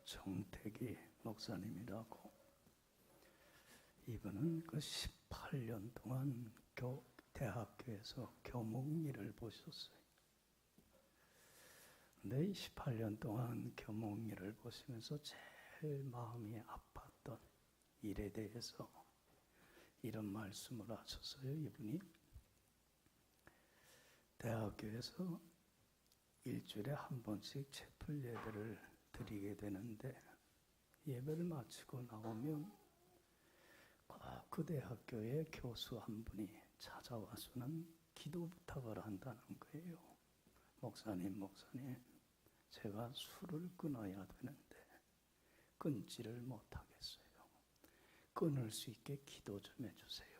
정택이 목사님이라고. 이분은 그 18년 동안 대학교에서 교목일을 보셨어요. 근데 18년 동안 교목일을 보시면서 제일 마음이 아팠던 일에 대해서 이런 말씀을 하셨어요. 이분이 대학교에서 일주일에 한 번씩 채플 예배를 드리게 되는데, 예배를 마치고 나오면 그 대학교의 교수 한 분이 찾아와서는 기도 부탁을 한다는 거예요. 목사님, 제가 술을 끊어야 되는데 끊지를 못하겠어요. 끊을 수 있게 기도 좀 해주세요.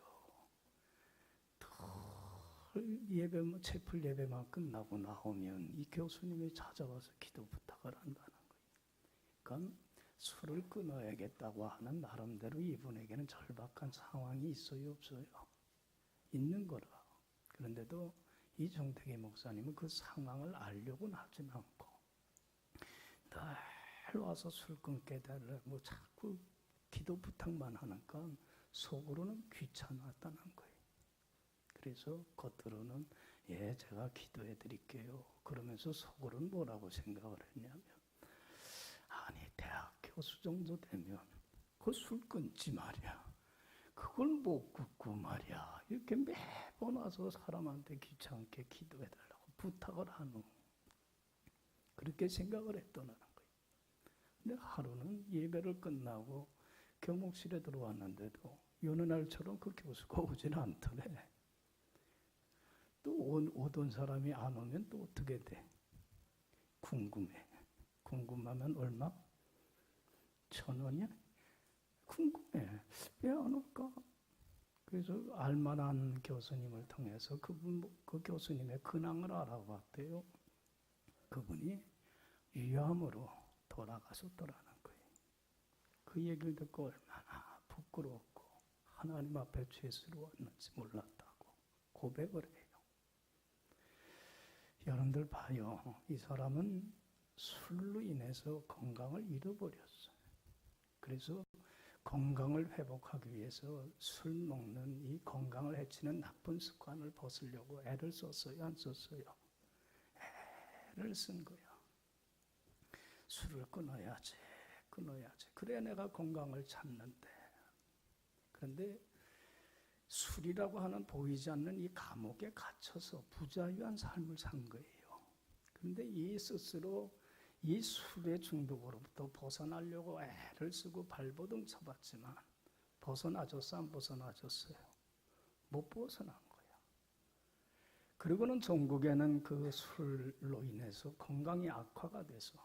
예배, 채플 예배만 끝나고 나오면 이 교수님이 찾아와서 기도 부탁을 한다는 거예요. 그러니까 술을 끊어야겠다고 하는 나름대로 이분에게는 절박한 상황이 있어요, 없어요? 있는 거라. 그런데도 이 정택의 목사님은 그 상황을 알려고는 하진 않고 늘 와서 술 끊게 달라고 자꾸 기도 부탁만 하니까 속으로는 귀찮았다는 거예요. 그래서 겉으로는 예, 제가 기도해 드릴게요. 그러면서 속으로는 뭐라고 생각을 했냐면, 아니 대학 교수 정도 되면 그 술 끊지 말이야. 그걸 못 끊고 말이야. 이렇게 매번 와서 사람한테 귀찮게 기도해 달라고 부탁을 하노. 그렇게 생각을 했더라는 거예요. 근데 하루는 예배를 끝나고 교목실에 들어왔는데도 여느 날처럼 그 교수가 오질 않더래. 또 오던 사람이 안 오면 또 어떻게 돼? 궁금해. 궁금하면 얼마? 1,000원이야? 궁금해. 왜 안 올까? 그래서 알만한 교수님을 통해서 그 교수님의 근황을 알아봤대요. 그분이 위암으로 돌아가셨더라는 거예요. 그 얘기를 듣고 얼마나 부끄럽고 하나님 앞에 죄스러웠는지 몰랐다고 고백을 해요. 여러분들 봐요. 이 사람은 술로 인해서 건강을 잃어버렸어요. 그래서 건강을 회복하기 위해서 술 먹는 이 건강을 해치는 나쁜 습관을 벗으려고 애를 썼어요? 안 썼어요? 애를 쓴 거야. 술을 끊어야지. 그래야 내가 건강을 찾는데. 그런데 술이라고 하는 보이지 않는 이 감옥에 갇혀서 부자유한 삶을 산 거예요. 그런데 이 스스로 이 술의 중독으로부터 벗어나려고 애를 쓰고 발버둥 쳐봤지만 벗어나졌어, 안 벗어나졌어요? 못 벗어난 거야. 그리고는 종국에는 그 술로 인해서 건강이 악화가 돼서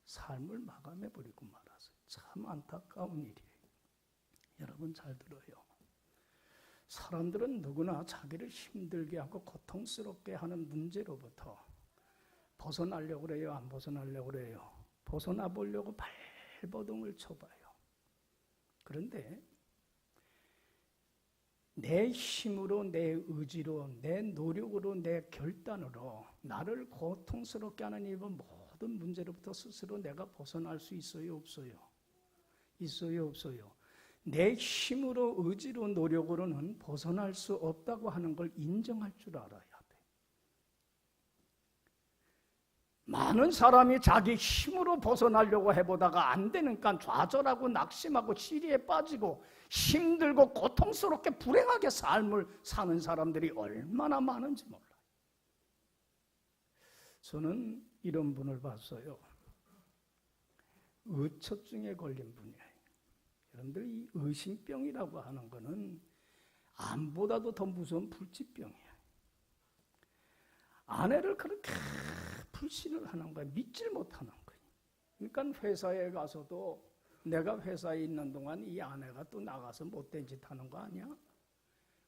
삶을 마감해버리고 말았어요. 참 안타까운 일이에요. 여러분 잘 들어요. 사람들은 누구나 자기를 힘들게 하고 고통스럽게 하는 문제로부터 벗어나려고 그래요? 안 벗어나려고 그래요? 벗어나 보려고 발버둥을 쳐봐요. 그런데 내 힘으로, 내 의지로, 내 노력으로, 내 결단으로 나를 고통스럽게 하는 이 모든 문제로부터 스스로 내가 벗어날 수 있어요? 없어요? 있어요? 없어요? 내 힘으로, 의지로, 노력으로는 벗어날 수 없다고 하는 걸 인정할 줄 알아야 돼. 많은 사람이 자기 힘으로 벗어나려고 해보다가 안 되니까 좌절하고 낙심하고 시리에 빠지고 힘들고 고통스럽게 불행하게 삶을 사는 사람들이 얼마나 많은지 몰라요. 저는 이런 분을 봤어요. 의처증에 걸린 분이에요. 여러분들 이 의심병이라고 하는 거는 암보다도 더 무서운 불치병이에요. 아내를 그렇게 불신을 하는 거예요. 믿질 못하는 거예요. 그러니까 회사에 가서도 내가 회사에 있는 동안 이 아내가 또 나가서 못된 짓 하는 거 아니야?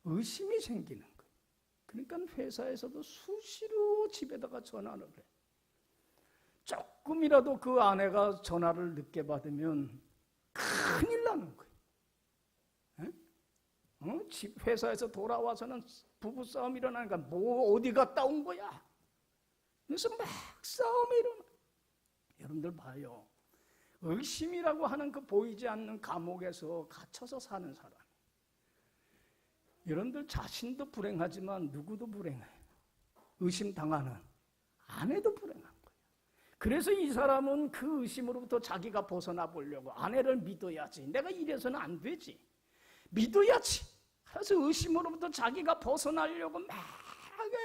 의심이 생기는 거예요. 그러니까 회사에서도 수시로 집에다가 전화를 해. 조금이라도 그 아내가 전화를 늦게 받으면 큰일 나는 거예요. 회사에서 돌아와서는 부부싸움이 일어나니까 뭐 어디 갔다 온 거야? 그래서 막 싸움이 일어나. 여러분들 봐요. 의심이라고 하는 그 보이지 않는 감옥에서 갇혀서 사는 사람. 여러분들 자신도 불행하지만 누구도 불행해요. 의심당하는 아내도 불행한 거예요. 그래서 이 사람은 그 의심으로부터 자기가 벗어나 보려고 아내를 믿어야지. 내가 이래서는 안 되지. 믿어야지. 그래서 의심으로부터 자기가 벗어나려고 막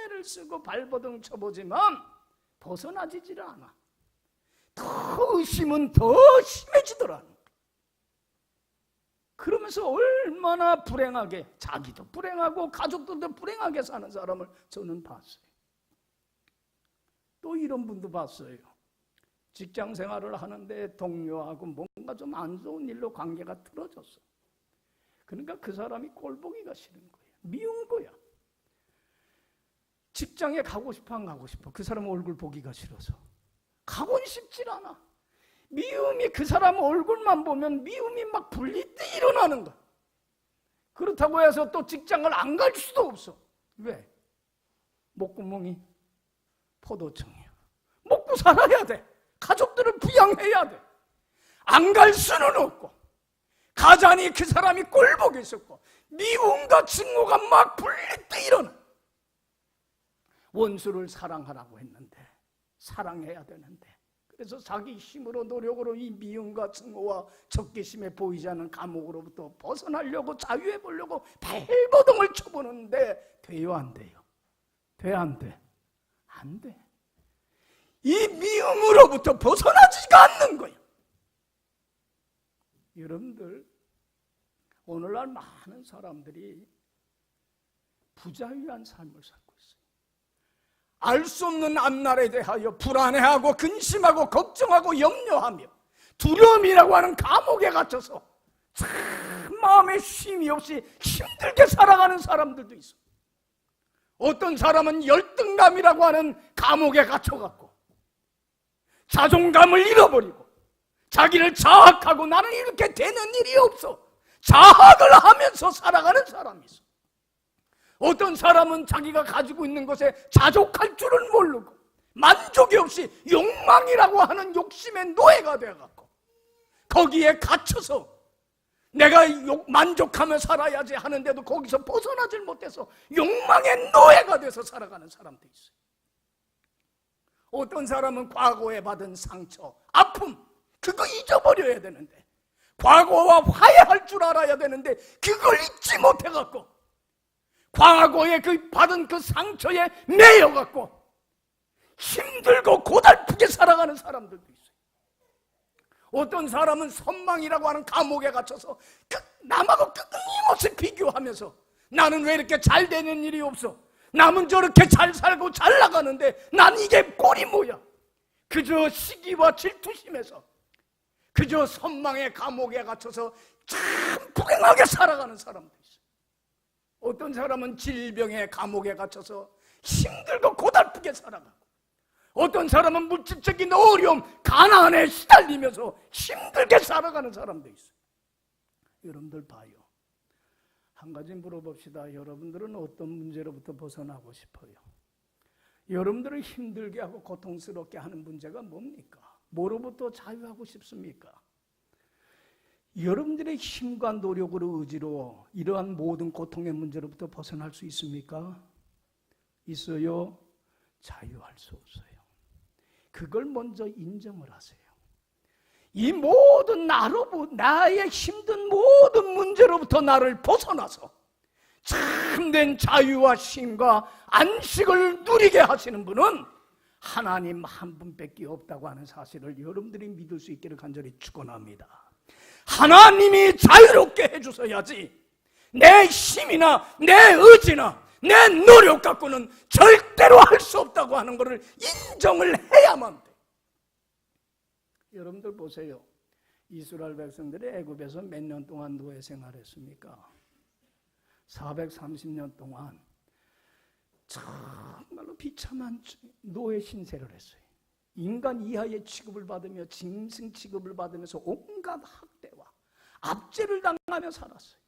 애를 쓰고 발버둥 쳐보지만 벗어나지를 않아. 더 의심은 더 심해지더라. 그러면서 얼마나 불행하게, 자기도 불행하고 가족들도 불행하게 사는 사람을 저는 봤어요. 또 이런 분도 봤어요. 직장 생활을 하는데 동료하고 뭔가 좀 안 좋은 일로 관계가 틀어졌어. 그러니까 그 사람이 꼴보기가 싫은 거야. 미운 거야. 직장에 가고 싶어 안 가고 싶어? 그 사람 얼굴 보기가 싫어서 가고는 싶질 않아. 미움이 그 사람 얼굴만 보면 미움이 막 분리돼 일어나는 거야. 그렇다고 해서 또 직장을 안 갈 수도 없어. 왜? 목구멍이 포도청이야. 먹고 살아야 돼. 가족들을 부양해야 돼. 안 갈 수는 없고 가자니 그 사람이 꼴보기 싫고 미움과 증오가 막 분리돼 일어나. 원수를 사랑하라고 했는데 사랑해야 되는데 그래서 자기 힘으로 노력으로 이 미움과 증오와 적개심에 보이지 않는 감옥으로부터 벗어나려고 자유해보려고 발버둥을 쳐보는데 돼요 안 돼요? 돼 안 돼? 안 돼. 이 미움으로부터 벗어나지가 않는 거예요. 여러분들 오늘날 많은 사람들이 부자유한 삶을 살고 있어요. 알 수 없는 앞날에 대하여 불안해하고 근심하고 걱정하고 염려하며 두려움이라고 하는 감옥에 갇혀서 참 마음에 쉼이 없이 힘들게 살아가는 사람들도 있어. 어떤 사람은 열등감이라고 하는 감옥에 갇혀갖고 자존감을 잃어버리고 자기를 자학하고 나는 이렇게 되는 일이 없어 자학을 하면서 살아가는 사람이 있어. 어떤 사람은 자기가 가지고 있는 것에 자족할 줄은 모르고 만족이 없이 욕망이라고 하는 욕심의 노예가 되어갖고 거기에 갇혀서 내가 만족하며 살아야지 하는데도 거기서 벗어나질 못해서 욕망의 노예가 돼서 살아가는 사람도 있어요. 어떤 사람은 과거에 받은 상처, 아픔 그거 잊어버려야 되는데 과거와 화해할 줄 알아야 되는데 그걸 잊지 못해갖고 과거에 그 받은 그 상처에 매여갖고 힘들고 고달프게 살아가는 사람들도 있어요. 어떤 사람은 선망이라고 하는 감옥에 갇혀서 남하고 끊임없이 비교하면서 나는 왜 이렇게 잘 되는 일이 없어? 남은 저렇게 잘 살고 잘 나가는데 난 이게 꼴이 뭐야? 그저 시기와 질투심에서 그저 선망의 감옥에 갇혀서 참 불행하게 살아가는 사람도 있어요. 어떤 사람은 질병의 감옥에 갇혀서 힘들고 고달프게 살아가고 어떤 사람은 물질적인 어려움, 가난에 시달리면서 힘들게 살아가는 사람도 있어요. 여러분들 봐요. 한 가지 물어봅시다. 여러분들은 어떤 문제로부터 벗어나고 싶어요? 여러분들을 힘들게 하고 고통스럽게 하는 문제가 뭡니까? 뭐로부터 자유하고 싶습니까? 여러분들의 힘과 노력으로 의지로 이러한 모든 고통의 문제로부터 벗어날 수 있습니까? 있어요? 자유할 수 없어요. 그걸 먼저 인정을 하세요. 이 모든 나의 힘든 모든 문제로부터 나를 벗어나서 참된 자유와 쉼과 안식을 누리게 하시는 분은 하나님 한 분밖에 없다고 하는 사실을 여러분들이 믿을 수 있기를 간절히 축원합니다. 하나님이 자유롭게 해주셔야지 내 힘이나 내 의지나 내 노력 갖고는 절대로 할 수 없다고 하는 것을 인정을 해야만 돼. 여러분들 보세요. 이스라엘 백성들이 애굽에서 몇 년 동안 노예 생활했습니까? 430년 동안 정말로 비참한 노예 신세를 했어요. 인간 이하의 취급을 받으며 짐승 취급을 받으면서 온갖 학대와 압제를 당하며 살았어요.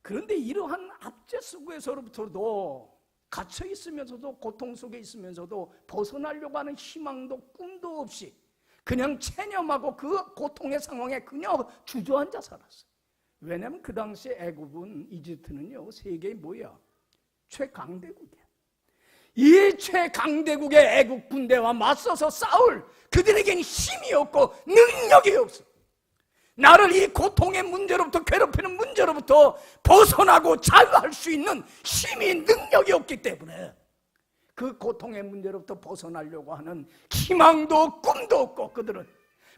그런데 이러한 압제 속에서부터도 갇혀 있으면서도 고통 속에 있으면서도 벗어나려고 하는 희망도 꿈도 없이 그냥 체념하고 그 고통의 상황에 그냥 주저앉아 살았어요. 왜냐하면 그 당시 애굽은, 이집트는요, 세계의 뭐야? 최강대국이야. 이 최강대국의 애국 군대와 맞서서 싸울 그들에게는 힘이 없고 능력이 없어. 나를 이 고통의 문제로부터, 괴롭히는 문제로부터 벗어나고 자유할 수 있는 힘이, 능력이 없기 때문에 그 고통의 문제로부터 벗어나려고 하는 희망도 꿈도 없고, 그들은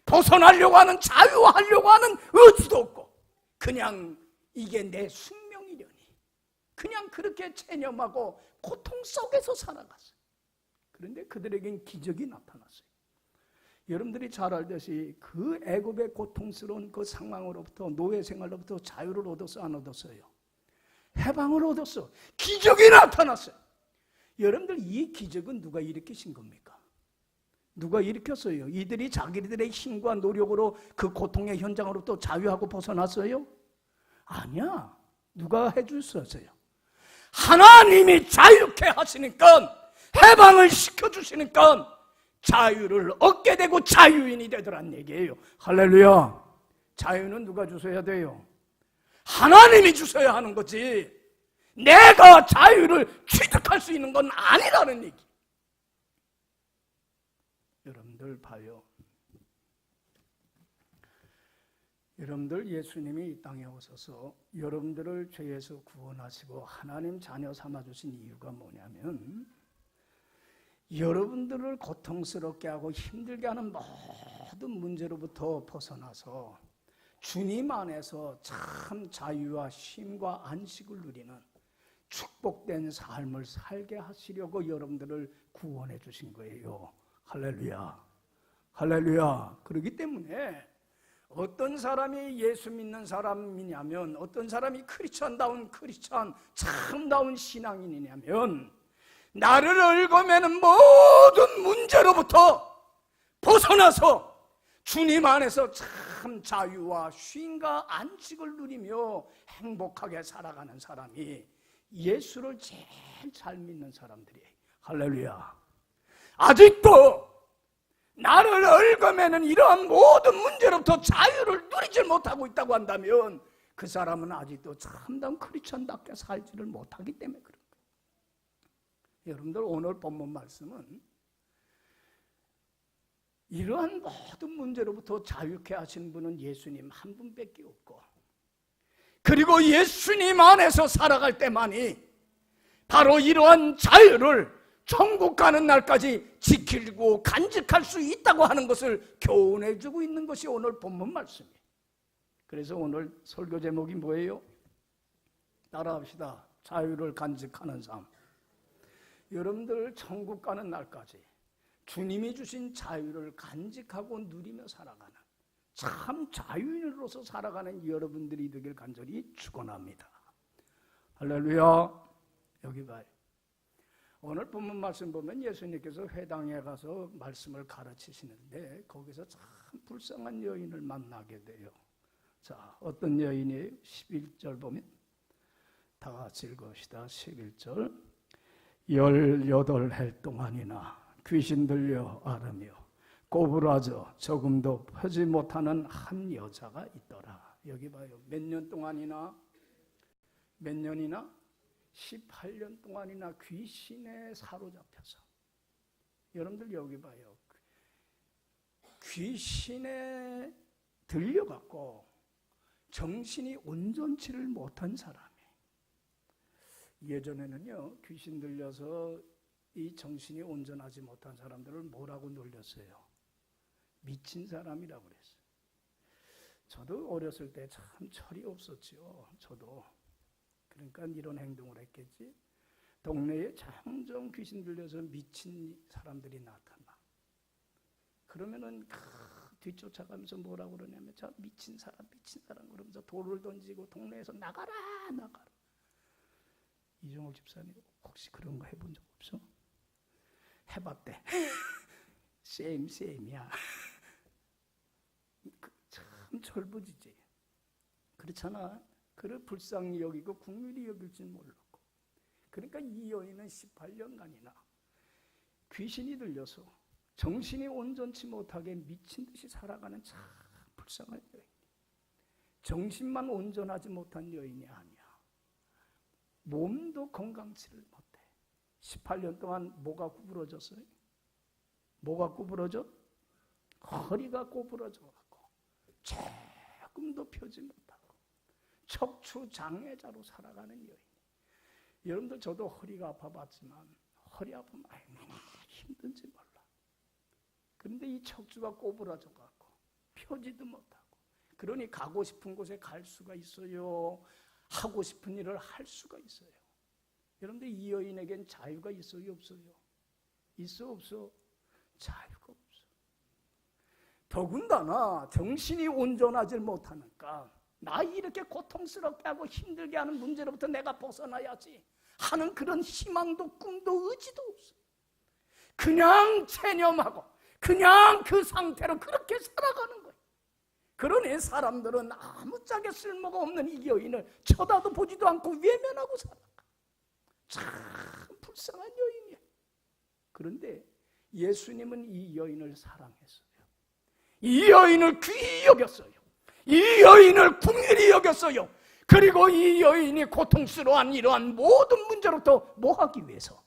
벗어나려고 하는, 자유하려고 하는 의지도 없고, 그냥 이게 내 숙명이려니 그냥 그렇게 체념하고 고통 속에서 살아갔어요. 그런데 그들에겐 기적이 나타났어요. 여러분들이 잘 알듯이 그 애굽의 고통스러운 그 상황으로부터, 노예 생활로부터 자유를 얻었어, 안 얻었어요? 해방을 얻었어. 기적이 나타났어요. 여러분들, 이 기적은 누가 일으키신 겁니까? 누가 일으켰어요? 이들이 자기들의 힘과 노력으로 그 고통의 현장으로부터 자유하고 벗어났어요? 아니야. 누가 해주셨어요? 하나님이 자유케 하시니까, 해방을 시켜주시니까 자유를 얻게 되고 자유인이 되더란 얘기예요. 할렐루야. 자유는 누가 주셔야 돼요? 하나님이 주셔야 하는 거지, 내가 자유를 취득할 수 있는 건 아니라는 얘기. 여러분들 봐요. 여러분들, 예수님이 이 땅에 오셔서 여러분들을 죄에서 구원하시고 하나님 자녀 삼아주신 이유가 뭐냐면, 여러분들을 고통스럽게 하고 힘들게 하는 모든 문제로부터 벗어나서 주님 안에서 참 자유와 쉼과 안식을 누리는 축복된 삶을 살게 하시려고 여러분들을 구원해 주신 거예요. 할렐루야. 할렐루야. 그렇기 때문에 어떤 사람이 예수 믿는 사람이냐면, 어떤 사람이 크리스천다운 크리스천, 참다운 신앙인이냐면, 나를 얽어매는 모든 문제로부터 벗어나서 주님 안에서 참 자유와 쉼과 안식을 누리며 행복하게 살아가는 사람이 예수를 제일 잘 믿는 사람들이에요. 할렐루야. 아직도 나를 얽어매는 이러한 모든 문제로부터 자유를 누리질 못하고 있다고 한다면, 그 사람은 아직도 참다운 크리스천답게 살지를 못하기 때문에 그런 거예요. 여러분들, 오늘 본문 말씀은 이러한 모든 문제로부터 자유케 하신 분은 예수님 한 분밖에 없고, 그리고 예수님 안에서 살아갈 때만이 바로 이러한 자유를 천국 가는 날까지 지키고 간직할 수 있다고 하는 것을 교훈해 주고 있는 것이 오늘 본문 말씀이에요. 그래서 오늘 설교 제목이 뭐예요? 따라합시다. 자유를 간직하는 삶. 여러분들, 천국 가는 날까지 주님이 주신 자유를 간직하고 누리며 살아가는 참 자유인으로서 살아가는 여러분들이 되길 간절히 축원합니다. 할렐루야. 여기 봐요. 오늘 본문 말씀 보면 예수님께서 회당에 가서 말씀을 가르치시는데, 거기서 참 불쌍한 여인을 만나게 돼요. 자, 어떤 여인이에요? 11절 보면, 다 같이 읽읍시다. 11절. 18해 동안이나 귀신 들려 앓으며 꼬부라져 조금도 펴지 못하는 한 여자가 있더라. 여기 봐요. 몇 년 동안이나, 몇 년이나? 18년 동안이나 귀신에 사로잡혀서. 여러분들 여기 봐요. 귀신에 들려갖고 정신이 온전치를 못한 사람이, 예전에는요, 귀신 들려서 이 정신이 온전하지 못한 사람들을 뭐라고 놀렸어요? 미친 사람이라고 그랬어요. 저도 어렸을 때 참 철이 없었죠. 저도. 그러니까 이런 행동을 했겠지. 동네에 점점 귀신 들려서 미친 사람들이 나타나. 그러면은 뒤쫓아가면서 뭐라고 그러냐면, 저 미친 사람 그러면서 돌을 던지고 동네에서 나가라. 이종옥 집사님, 혹시 그런 거 해본 적 없어? 해봤대. 쌤이야. 참 철부지지. 그렇잖아. 그를 불쌍히 여기고 국률이 여길 줄 몰랐고. 그러니까 이 여인은 18년간이나 귀신이 들려서 정신이 온전치 못하게 미친 듯이 살아가는 참 불쌍한 여인. 정신만 온전하지 못한 여인이 아니야. 몸도 건강치를 못해. 18년 동안 뭐가 구부러졌어요? 뭐가 구부러져? 허리가 구부러져갖고 조금도 펴지 못하고 척추 장애자로 살아가는 여인. 여러분들 저도 허리가 아파봤지만 허리 아프면 얼마나 힘든지 몰라. 그런데 이 척추가 꼬부라져갖고 펴지도 못하고, 그러니 가고 싶은 곳에 갈 수가 있어요. 하고 싶은 일을 할 수가 있어요. 여러분들 이 여인에겐 자유가 있어요, 없어요? 있어, 없어? 자유가 없어. 더군다나 정신이 온전하지 못하니까 나 이렇게 고통스럽게 하고 힘들게 하는 문제로부터 내가 벗어나야지 하는 그런 희망도 꿈도 의지도 없어. 그냥 체념하고 그냥 그 상태로 그렇게 살아가는 거예요. 그러니 사람들은 아무짝에 쓸모가 없는 이 여인을 쳐다도 보지도 않고 외면하고 살아가. 참 불쌍한 여인이에요. 그런데 예수님은 이 여인을 사랑했어요. 이 여인을 귀히 여겼어요. 이 여인을 궁일이 여겼어요. 그리고 이 여인이 고통스러운 이러한 모든 문제로부터 뭐 하기 위해서?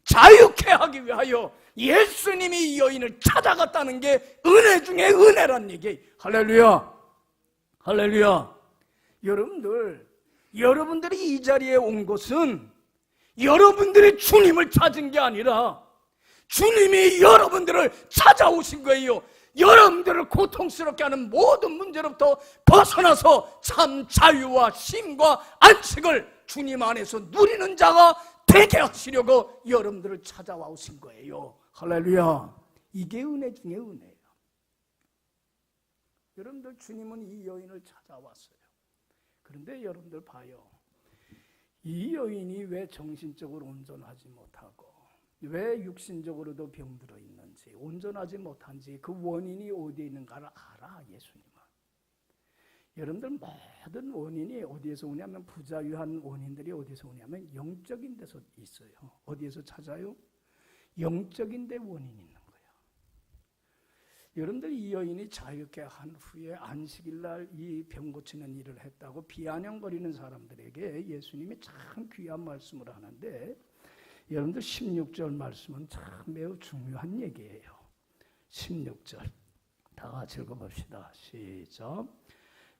자유케 하기 위하여 예수님이 이 여인을 찾아갔다는 게 은혜 중에 은혜란 얘기예요. 할렐루야, 할렐루야. 여러분들이 이 자리에 온 것은 여러분들이 주님을 찾은 게 아니라 주님이 여러분들을 찾아오신 거예요. 여러분들을 고통스럽게 하는 모든 문제로부터 벗어나서 참 자유와 쉼과 안식을 주님 안에서 누리는 자가 되게 하시려고 여러분들을 찾아와 오신 거예요. 할렐루야. 이게 은혜 중에 은혜예요. 여러분들 주님은 이 여인을 찾아왔어요. 그런데 여러분들 봐요. 이 여인이 왜 정신적으로 온전하지 못하고 왜 육신적으로도 병들어 있는지, 온전하지 못한지 그 원인이 어디에 있는가를 알아, 예수님은. 여러분들 모든 원인이 어디에서 오냐면, 부자유한 원인들이 어디에서 오냐면 영적인 데서 있어요. 어디에서 찾아요? 영적인 데 원인이 있는 거예요. 여러분들 이 여인이 자유케 한 후에 안식일날 이 병 고치는 일을 했다고 비아냥거리는 사람들에게 예수님이 참 귀한 말씀을 하는데, 여러분들 16절 말씀은 참 매우 중요한 얘기예요. 16절 다 같이 읽어봅시다. 시작.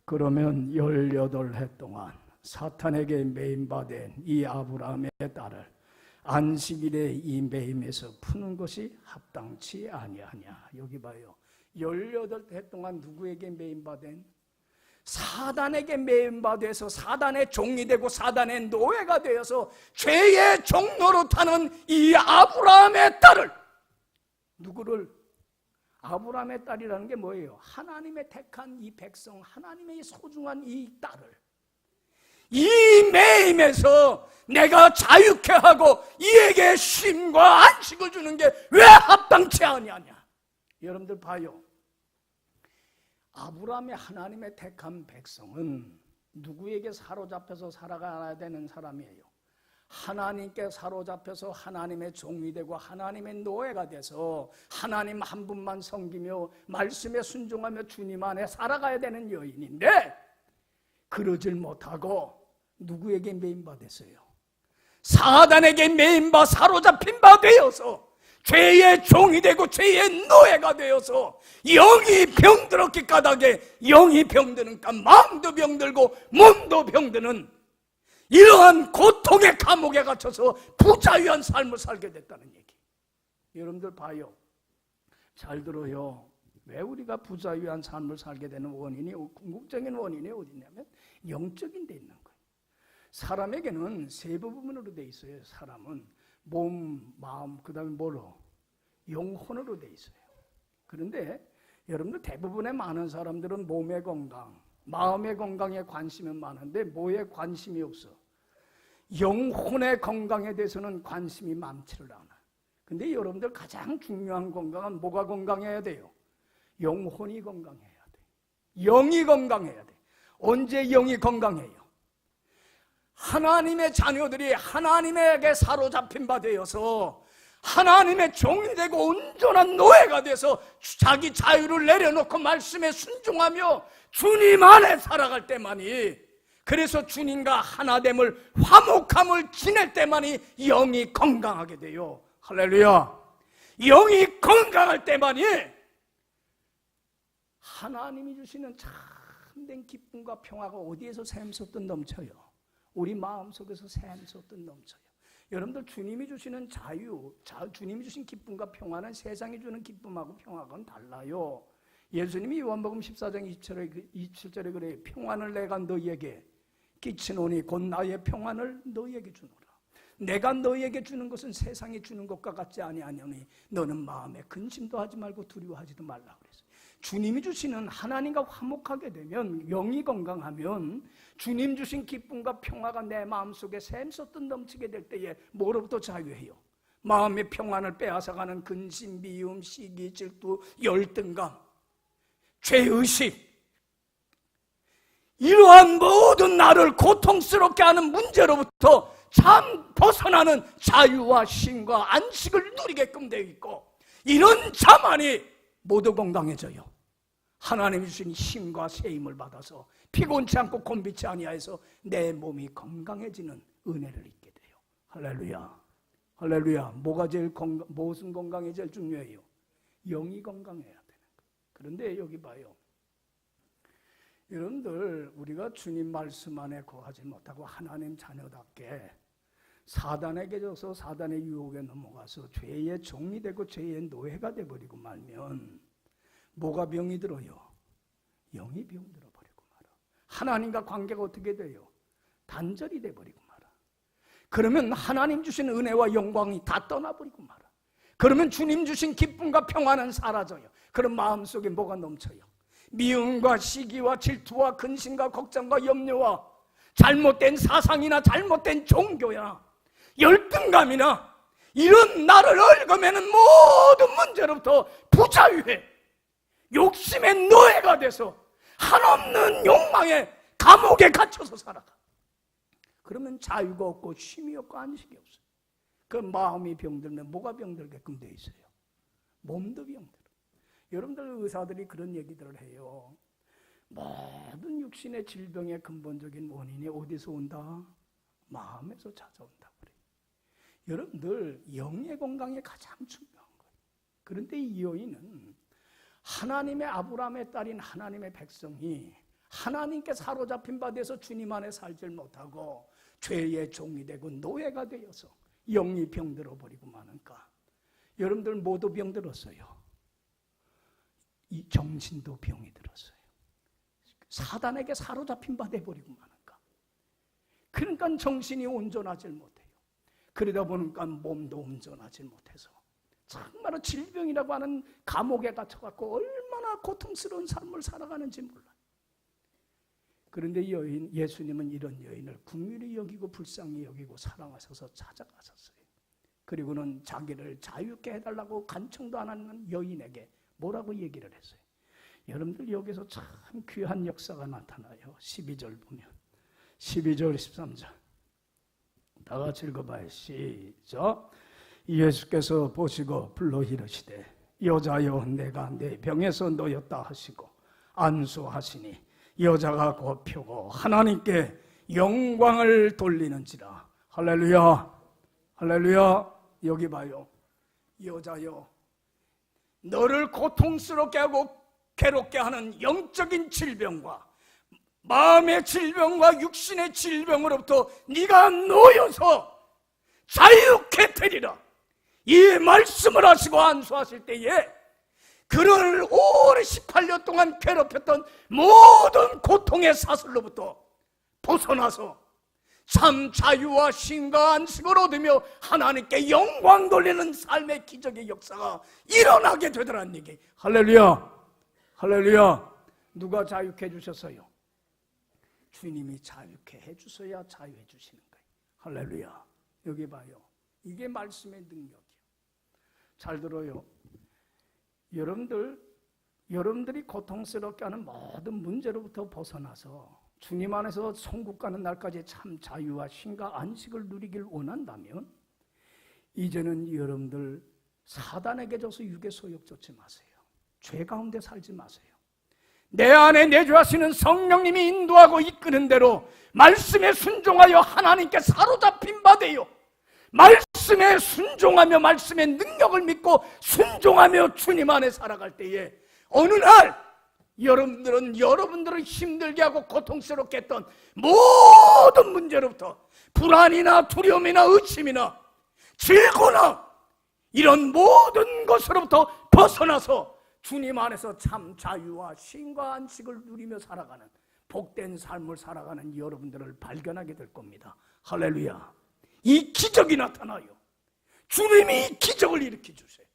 그러면 18해 동안 사탄에게 매임받은 이 아브라함의 딸을 안식일에 이 매임에서 푸는 것이 합당치 아니하냐. 여기 봐요. 18해 동안 누구에게 매임받은? 사단에게 매임받아서 사단의 종이 되고 사단의 노예가 되어서 죄의 종로로 타는 이 아브라함의 딸을, 누구를? 아브라함의 딸이라는 게 뭐예요? 하나님의 택한 이 백성, 하나님의 소중한 이 딸을 이 매임에서 내가 자유케 하고 이에게 쉼과 안식을 주는 게 왜 합당치 아니하냐. 여러분들 봐요. 아브라함의 하나님의 택한 백성은 누구에게 사로잡혀서 살아가야 되는 사람이에요? 하나님께 사로잡혀서 하나님의 종이 되고 하나님의 노예가 돼서 하나님 한 분만 섬기며 말씀에 순종하며 주님 안에 살아가야 되는 여인인데, 그러질 못하고 누구에게 매임받았어요? 사단에게 매임받아 사로잡힌 바 되어서 죄의 종이 되고 죄의 노예가 되어서 영이 병들었기 까닭에, 영이 병드니까 마음도 병들고 몸도 병드는 이러한 고통의 감옥에 갇혀서 부자유한 삶을 살게 됐다는 얘기. 여러분들 봐요. 잘 들어요. 왜 우리가 부자유한 삶을 살게 되는 원인이, 궁극적인 원인이 어디 있냐면 영적인 데 있는 거예요. 사람에게는 세 부분으로 돼 있어요. 사람은 몸, 마음, 그 다음에 뭐로? 영혼으로 돼 있어요. 그런데 여러분들 대부분의 많은 사람들은 몸의 건강, 마음의 건강에 관심은 많은데 뭐에 관심이 없어? 영혼의 건강에 대해서는 관심이 많지를 않아. 근데 여러분들 가장 중요한 건강은 뭐가 건강해야 돼요? 영혼이 건강해야 돼. 영이 건강해야 돼. 언제 영이 건강해요? 하나님의 자녀들이 하나님에게 사로잡힌 바 되어서 하나님의 종이 되고 온전한 노예가 돼서 자기 자유를 내려놓고 말씀에 순종하며 주님 안에 살아갈 때만이, 그래서 주님과 하나됨을, 화목함을 지낼 때만이 영이 건강하게 돼요. 할렐루야. 영이 건강할 때만이 하나님이 주시는 참된 기쁨과 평화가 어디에서 샘솟듯 넘쳐요. 우리 마음속에서 샘솟듯 넘쳐요. 여러분들, 주님이 주시는 자유, 주님이 주신 기쁨과 평화는 세상이 주는 기쁨하고 평화는 달라요. 예수님이 요한복음 14장 27절에 그래요. 평안을 내가 너희에게 끼치노니 곧 나의 평안을 너희에게 주노라. 내가 너희에게 주는 것은 세상이 주는 것과 같지 아니하노니 너는 마음에 근심도 하지 말고 두려워하지도 말라 그랬어요. 주님이 주시는, 하나님과 화목하게 되면, 영이 건강하면 주님 주신 기쁨과 평화가 내 마음속에 샘솟듯 넘치게 될 때에 뭐로부터 자유해요? 마음의 평안을 빼앗아가는 근심, 미움, 시기, 질투, 열등감, 죄의식, 이러한 모든 나를 고통스럽게 하는 문제로부터 참 벗어나는 자유와 쉼과 안식을 누리게끔 되어 있고, 이런 자만이 모두 건강해져요. 하나님이 주신 힘과 세임을 받아서 피곤치 않고 곤비치 아니하여서 내 몸이 건강해지는 은혜를 입게 돼요. 할렐루야. 할렐루야. 무슨 건강이 제일 중요해요? 영이 건강해야 되는 거예요. 그런데 여기 봐요. 여러분들, 우리가 주님 말씀 안에 거하지 못하고 하나님 자녀답게 사단에게 져서 사단의 유혹에 넘어가서 죄의 종이 되고 죄의 노예가 되어버리고 말면 뭐가 병이 들어요? 영이 병 들어버리고 말아. 하나님과 관계가 어떻게 돼요? 단절이 돼버리고 말아. 그러면 하나님 주신 은혜와 영광이 다 떠나버리고 말아. 그러면 주님 주신 기쁨과 평화는 사라져요. 그럼 마음속에 뭐가 넘쳐요? 미움과 시기와 질투와 근심과 걱정과 염려와 잘못된 사상이나 잘못된 종교야, 열등감이나 이런 나를 얽어매는 모든 문제로부터 부자유해 욕심의 노예가 돼서 한없는 욕망의 감옥에 갇혀서 살아가. 그러면 자유가 없고 쉼이 없고 안식이 없어요. 그 마음이 병들면 뭐가 병들게끔 돼 있어요? 몸도 병들어. 여러분들, 의사들이 그런 얘기들을 해요. 모든 육신의 질병의 근본적인 원인이 어디서 온다? 마음에서 찾아온다 그래요. 여러분들, 영의 건강이 가장 중요한 거예요. 그런데 이 요인은 하나님의 아브라함의 딸인 하나님의 백성이 하나님께 사로잡힌 바 돼서 주님 안에 살질 못하고 죄의 종이 되고 노예가 되어서 영이 병들어 버리고 마는가. 여러분들 모두 병들었어요. 이 정신도 병이 들었어요. 사단에게 사로잡힌 바 돼버리고 마는가. 그러니까 정신이 온전하지 못해요. 그러다 보니까 몸도 온전하지 못해서 정말로 질병이라고 하는 감옥에 갇혀갖고 얼마나 고통스러운 삶을 살아가는지 몰라요. 그런데 여인, 예수님은 이런 여인을 긍휼히 여기고 불쌍히 여기고 사랑하셔서 찾아가셨어요. 그리고는 자기를 자유케 해달라고 간청도 안 하는 여인에게 뭐라고 얘기를 했어요? 여러분들, 여기서 참 귀한 역사가 나타나요. 12절 보면 12절 13절 다 같이 읽어봐요. 시작. 예수께서 보시고 불러 이르시되 여자여 내가 내 병에서 너였다 하시고 안수하시니 여자가 곧 펴고 하나님께 영광을 돌리는지라. 할렐루야. 할렐루야. 여기 봐요. 여자여, 너를 고통스럽게 하고 괴롭게 하는 영적인 질병과 마음의 질병과 육신의 질병으로부터 네가 놓여서 자유케 되리라. 이 말씀을 하시고 안수하실 때에 그를 오래 18년 동안 괴롭혔던 모든 고통의 사슬로부터 벗어나서 참 자유와 쉼과 안식을 얻으며 하나님께 영광 돌리는 삶의 기적의 역사가 일어나게 되더란 얘기. 할렐루야. 할렐루야. 누가 자유케 해주셨어요? 주님이 자유케 해주셔야 자유해 주시는 거예요. 할렐루야. 여기 봐요. 이게 말씀의 능력이에요. 잘 들어요. 여러분들이 고통스럽게 하는 모든 문제로부터 벗어나서 주님 안에서 천국 가는 날까지 참 자유와 쉼과 안식을 누리길 원한다면 이제는 여러분들 사단에게 져서 육의 소욕 쫓지 마세요. 죄 가운데 살지 마세요. 내 안에 내주하시는 성령님이 인도하고 이끄는 대로 말씀에 순종하여 하나님께 사로잡힌 바 되요, 말씀에 순종하며 말씀의 능력을 믿고 순종하며 주님 안에 살아갈 때에 어느 날 여러분들은 힘들게 하고 고통스럽게 했던 모든 문제로부터 불안이나 두려움이나 의심이나 질고나 이런 모든 것으로부터 벗어나서 주님 안에서 참 자유와 쉼과 안식을 누리며 살아가는 복된 삶을 살아가는 여러분들을 발견하게 될 겁니다. 할렐루야. 이 기적이 나타나요. 주님이 이 기적을 일으켜 주세요.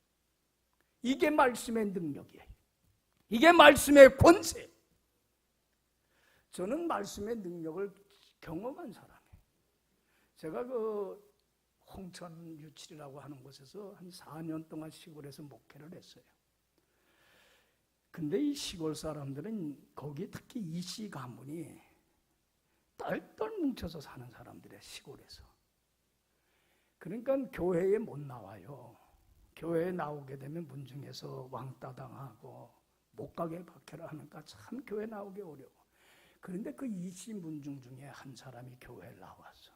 이게 말씀의 능력이에요. 이게 말씀의 권세. 저는 말씀의 능력을 경험한 사람이에요. 제가 그 홍천 유칠이라고 하는 곳에서 한 4년 동안 시골에서 목회를 했어요. 근데 이 시골 사람들은 거기 특히 이씨 가문이 똘똘 뭉쳐서 사는 사람들이에요. 시골에서. 그러니까 교회에 못 나와요. 교회에 나오게 되면 문중에서 왕따 당하고 못 가게 박해를 하니까 참 교회 나오기 어려워. 그런데 그 이씨 문중 중에 한 사람이 교회에 나왔어.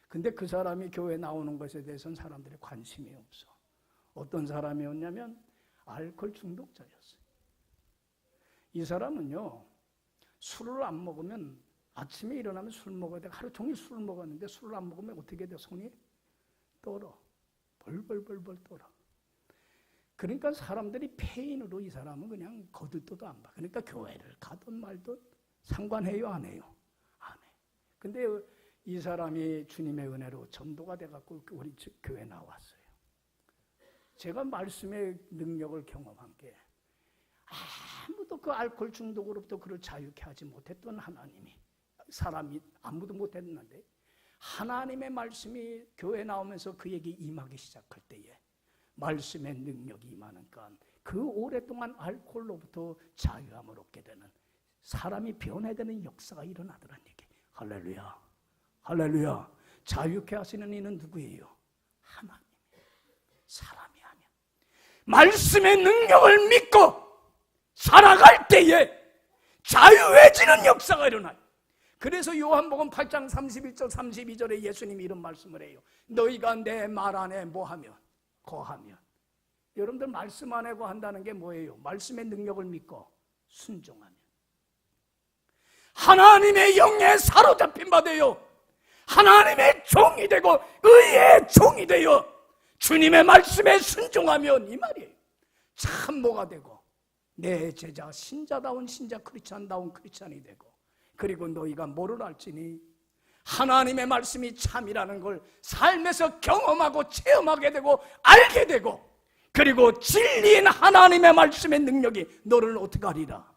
근데 그 사람이 교회 나오는 것에 대해서는 사람들이 관심이 없어. 어떤 사람이었냐면 알코올 중독자였어요. 이 사람은요, 술을 안 먹으면 아침에 일어나면 술 먹어야 돼. 하루 종일 술을 먹었는데 술을 안 먹으면 어떻게 돼? 손이 떨어. 벌벌벌벌 떨어. 그러니까 사람들이 폐인으로 이 사람은 그냥 거들떠도 안 봐. 그러니까 교회를 가든 말든 상관해요, 안 해요? 안 해. 근데 이 사람이 주님의 은혜로 전도가 돼갖고 우리 교회 나왔어요. 제가 말씀의 능력을 경험한 게 아무도 그 알코올 중독으로부터 그를 자유케 하지 못했던 하나님이, 사람이 아무도 못했는데 하나님의 말씀이 교회 나오면서 그에게 임하기 시작할 때에 말씀의 능력이 임하니까 그 오랫동안 알코올로부터 자유함을 얻게 되는, 사람이 변해되는 역사가 일어나더란 얘기. 할렐루야. 할렐루야. 자유케 하시는 이는 누구예요? 하나님. 사람이 아니야. 말씀의 능력을 믿고 살아갈 때에 자유해지는 역사가 일어나요. 그래서 요한복음 8장 31절 32절에 예수님이 이런 말씀을 해요. 너희가 내 말 안에 뭐하면? 거하면. 여러분들 말씀 안에 거한다는 게 뭐예요? 말씀의 능력을 믿고 순종하면. 하나님의 영에 사로잡힌 바 되요, 하나님의 종이 되고 의의 종이 되어 주님의 말씀에 순종하면, 이 말이에요. 참 뭐가 되고 내 제자 신자다운 신자, 크리스찬다운 크리스찬이 되고, 그리고 너희가 뭐를 알지니 하나님의 말씀이 참이라는 걸 삶에서 경험하고 체험하게 되고 알게 되고, 그리고 진리인 하나님의 말씀의 능력이 너를 어떻게 하리라?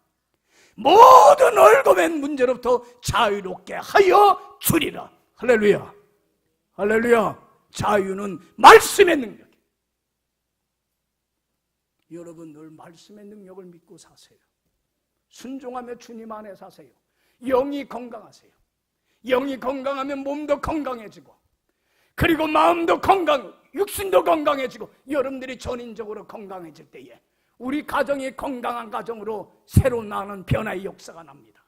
모든 얼굴의 문제로부터 자유롭게 하여 주리라. 할렐루야. 할렐루야. 자유는 말씀의 능력. 여러분 늘 말씀의 능력을 믿고 사세요. 순종하며 주님 안에 사세요. 영이 건강하세요. 영이 건강하면 몸도 건강해지고, 그리고 마음도 육신도 건강해지고, 여러분들이 전인적으로 건강해질 때에 우리 가정이 건강한 가정으로 새로 나는 변화의 역사가 납니다.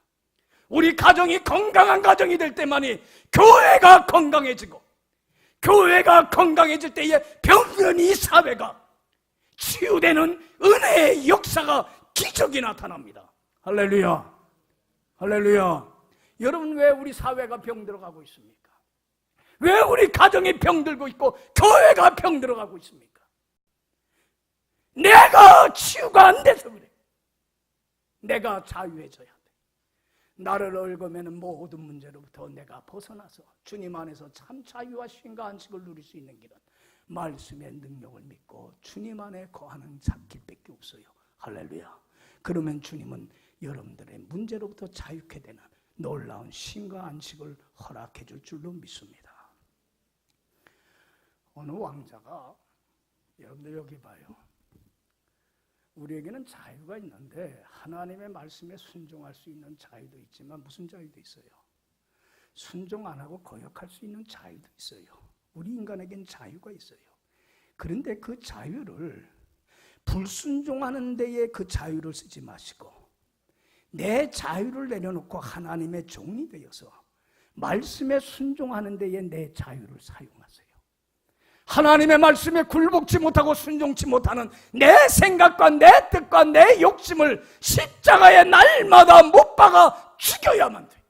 우리 가정이 건강한 가정이 될 때만이 교회가 건강해지고, 교회가 건강해질 때에 병든 이 사회가 치유되는 은혜의 역사가, 기적이 나타납니다. 할렐루야. 할렐루야. 여러분, 왜 우리 사회가 병들어가고 있습니까? 왜 우리 가정이 병들고 있고 교회가 병들어가고 있습니까? 내가 치유가 안 돼서 그래. 내가 자유해져야 돼. 나를 얽으면 모든 문제로부터 내가 벗어나서 주님 안에서 참 자유와 쉼과 안식을 누릴 수 있는 길은 말씀의 능력을 믿고 주님 안에 거하는 길밖에 없어요. 할렐루야. 그러면 주님은 여러분들의 문제로부터 자유케 되는 놀라운 쉼과 안식을 허락해 줄 줄로 믿습니다. 어느 왕자가, 여러분들 여기 봐요. 우리에게는 자유가 있는데 하나님의 말씀에 순종할 수 있는 자유도 있지만 무슨 자유도 있어요? 순종 안 하고 거역할 수 있는 자유도 있어요. 우리 인간에겐 자유가 있어요. 그런데 그 자유를 불순종하는 데에 그 자유를 쓰지 마시고 내 자유를 내려놓고 하나님의 종이 되어서 말씀에 순종하는 데에 내 자유를 사용하세요. 하나님의 말씀에 굴복지 못하고 순종치 못하는 내 생각과 내 뜻과 내 욕심을 십자가에 날마다 못 박아 죽여야만 돼.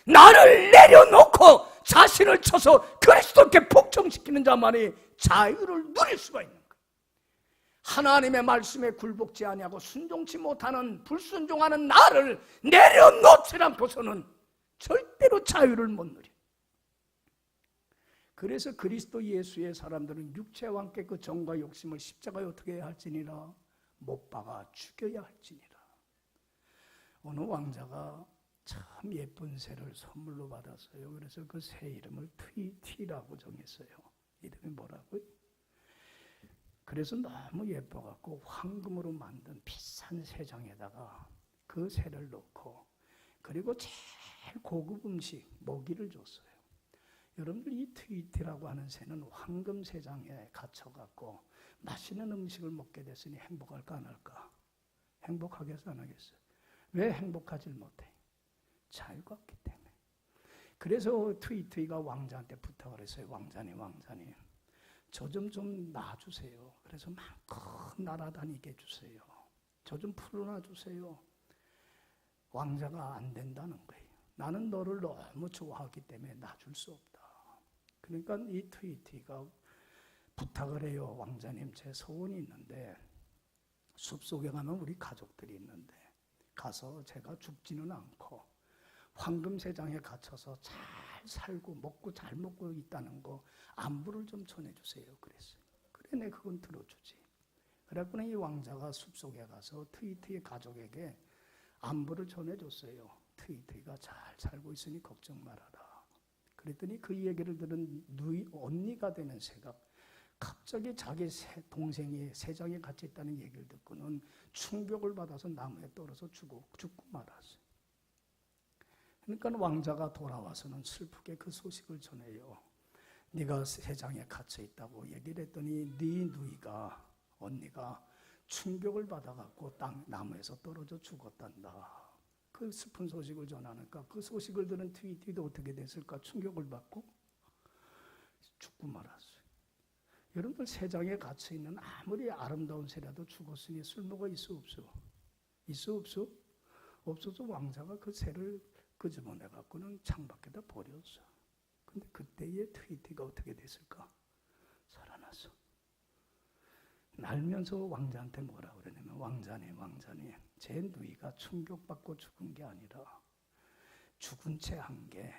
나를 내려놓고 자신을 쳐서 그리스도께 복종시키는 자만이 자유를 누릴 수가 있는 거예요. 하나님의 말씀에 굴복지 아니하고 순종치 못하는 불순종하는 나를 내려놓지 않고서는 절대로 자유를 못 누려. 그래서 그리스도 예수의 사람들은 육체와 함께 그 정과 욕심을 십자가에 어떻게 해야 할지니라 못 박아 죽여야 할지니라. 어느 왕자가 참 예쁜 새를 선물로 받았어요. 그래서 그 새 이름을 트위티라고 정했어요. 이름이 뭐라고요? 그래서 너무 예뻐갖고 황금으로 만든 비싼 새장에다가 그 새를 넣고 그리고 제일 고급 음식 먹이를 줬어요. 여러분들 이 트위티라고 하는 새는 황금 새장에 갇혀갖고 맛있는 음식을 먹게 됐으니 행복할까 안 할까? 행복하겠어 안 하겠어? 왜 행복하지 못해? 자유가 없기 때문에. 그래서 트위티가 왕자한테 부탁을 했어요. 왕자님 저 좀 놔주세요. 그래서 마음껏 날아다니게 해주세요. 저 좀 풀어놔주세요. 왕자가 안 된다는 거예요. 나는 너를 너무 좋아하기 때문에 놔줄 수 없다. 그러니까 이 트위티가 부탁을 해요. 왕자님 제 소원이 있는데 숲속에 가면 우리 가족들이 있는데 가서 제가 죽지는 않고 황금새장에 갇혀서 잘 살고 잘 먹고 있다는 거 안부를 좀 전해주세요. 그랬어요. 그래 내 그건 들어주지. 그래갖고는 이 왕자가 숲속에 가서 트위티의 가족에게 안부를 전해줬어요. 트위티가 잘 살고 있으니 걱정 말아라. 그랬더니 그 얘기를 들은 언니가 되는 새가 갑자기 자기 동생이 새장에 갇혀 있다는 얘기를 듣고는 충격을 받아서 나무에 떨어져 죽고 말았어요. 그러니까 왕자가 돌아와서는 슬프게 그 소식을 전해요. 네가 새장에 갇혀 있다고 얘기를 했더니 네 누이가 언니가 충격을 받아갖고 나무에서 떨어져 죽었단다. 그 슬픈 소식을 전하니까 그 소식을 들은 트위티도 어떻게 됐을까? 충격을 받고 죽고 말았어요. 여러분들 새장에 갇혀 있는 아무리 아름다운 새라도 죽었으니 쓸모가 있어 없어? 있어 없어? 없어서 왕자가 그 새를 끄집어내 갖고는 창밖에다 버렸어. 근데 그때의 트위티가 어떻게 됐을까? 살아났어. 날면서 왕자한테 뭐라 그러냐면 왕자님 제 누이가 충격받고 죽은 게 아니라 죽은 채 한 게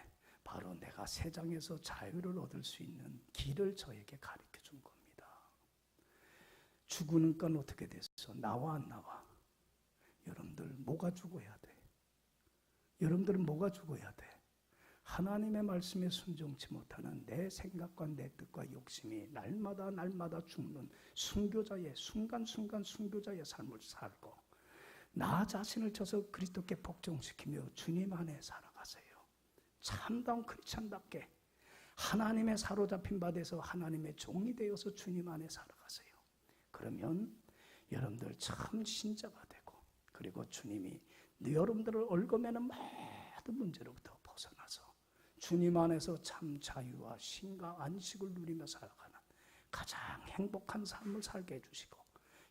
바로 내가 세상에서 자유를 얻을 수 있는 길을 저에게 가르쳐 준 겁니다. 죽는 건 어떻게 됐어? 나와 안 나와? 여러분들 뭐가 죽어야 돼? 여러분들은 뭐가 죽어야 돼? 하나님의 말씀에 순종치 못하는 내 생각과 내 뜻과 욕심이 날마다 죽는 순교자의 순간순간 순교자의 삶을 살고 나 자신을 쳐서 그리스도께 복종시키며 주님 안에 살아가세요. 참다운 크리스찬답게 하나님의 사로잡힌 바 돼서 하나님의 종이 되어서 주님 안에 살아가세요. 그러면 여러분들 참 신자가 되고 그리고 주님이 여러분들을 얽어매는 모든 문제로부터 벗어나서 주님 안에서 참 자유와 쉼과 안식을 누리며 살아가는 가장 행복한 삶을 살게 해주시고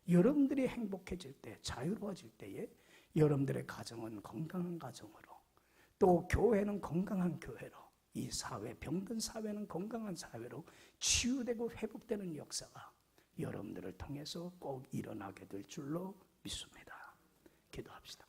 여러분들이 행복해질 때 자유로워질 때에 여러분들의 가정은 건강한 가정으로 또 교회는 건강한 교회로 이 사회 병든 사회는 건강한 사회로 치유되고 회복되는 역사가 여러분들을 통해서 꼭 일어나게 될 줄로 믿습니다. 기도합시다.